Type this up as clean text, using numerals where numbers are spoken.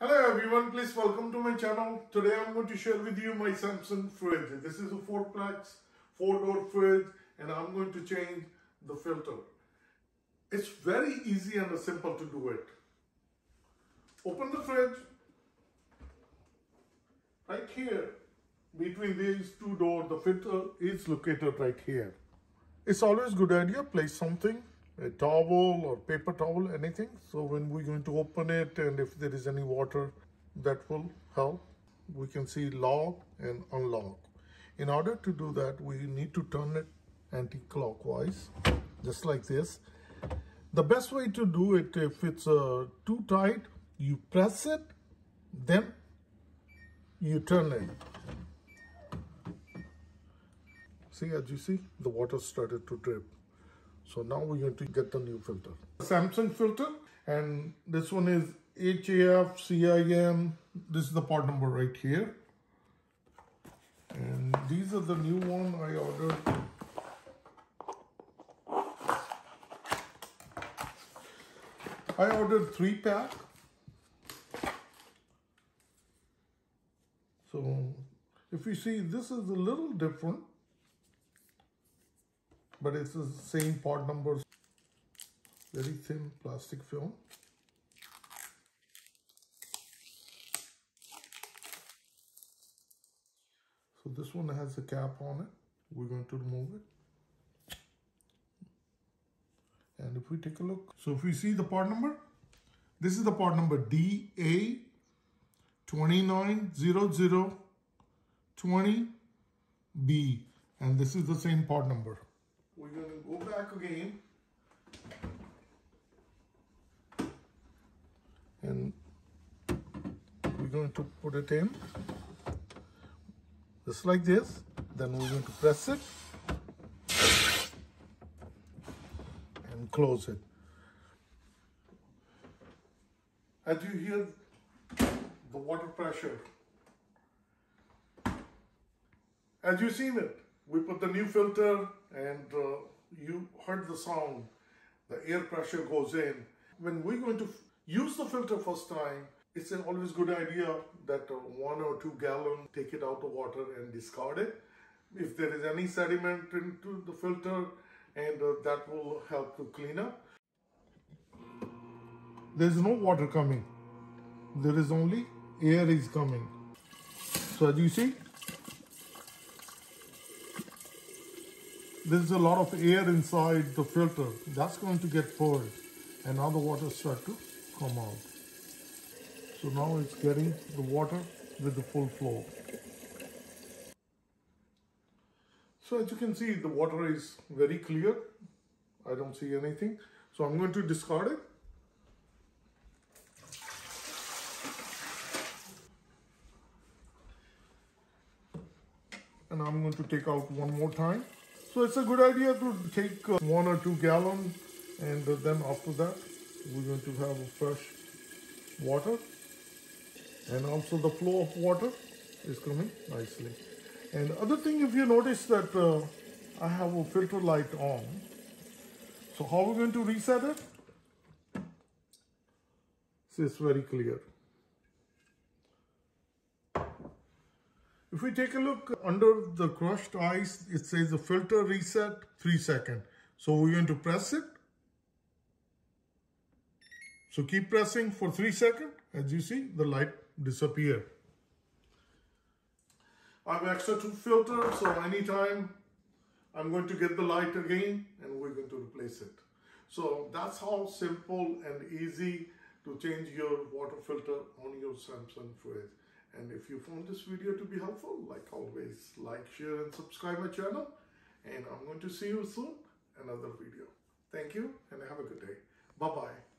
Hello everyone, please welcome to my channel. Today I'm going to share with you my Samsung fridge. This is a 4-plex, 4-door fridge and I'm going to change the filter. It's very easy and simple to do it. Open the fridge. Right here, between these two doors, the filter is located right here. It's always a good idea, place something, a towel or paper towel, anything. So when we're going to open it and if there is any water, that will help. We can see lock and unlock. In order to do that, we need to turn it anti-clockwise, just like this. The best way to do it, if it's too tight, you press it, then you turn it. See, as you see, the water started to drip. So now we're going to get the new filter. Samsung filter, and this one is HAF-CIN. This is the part number right here. And these are the new one I ordered. I ordered 3-pack. So if you see, this is a little different, but it's the same part numbers. Very thin plastic film. So this one has a cap on it. We're going to remove it. And if we take a look, so if we see the part number, this is the part number DA290020B, and this is the same part number. We're going to go back again and we're going to put it in just like this. Then we're going to press it and close it. As you hear the water pressure, as you've seen it, we put the new filter and you heard the sound. The air pressure goes in. When we're going to use the filter first time, it's always good idea that 1 or 2 gallon, take it out of water and discard it. If there is any sediment into the filter, and that will help to clean up. There's no water coming. There is only air is coming. So as you see, there's a lot of air inside the filter. That's going to get poured, and now the water start to come out. So now it's getting the water with the full flow. So as you can see, the water is very clear. I don't see anything. So I'm going to discard it. And I'm going to take out one more time. So it's a good idea to take 1 or 2 gallons, and then after that we're going to have a fresh water, and also the flow of water is coming nicely. And other thing, if you notice that I have a filter light on, so how we're going to reset it? See, it's very clear. If we take a look under the crushed ice, it says the filter reset 3 seconds. So we're going to press it. So keep pressing for 3 seconds. As you see, the light disappear. I have extra 2 filters, so anytime I'm going to get the light again and we're going to replace it. So that's how simple and easy to change your water filter on your Samsung fridge. And if you found this video to be helpful, like always, like, share and subscribe my channel. And I'm going to see you soon, another video. Thank you and have a good day. Bye-bye.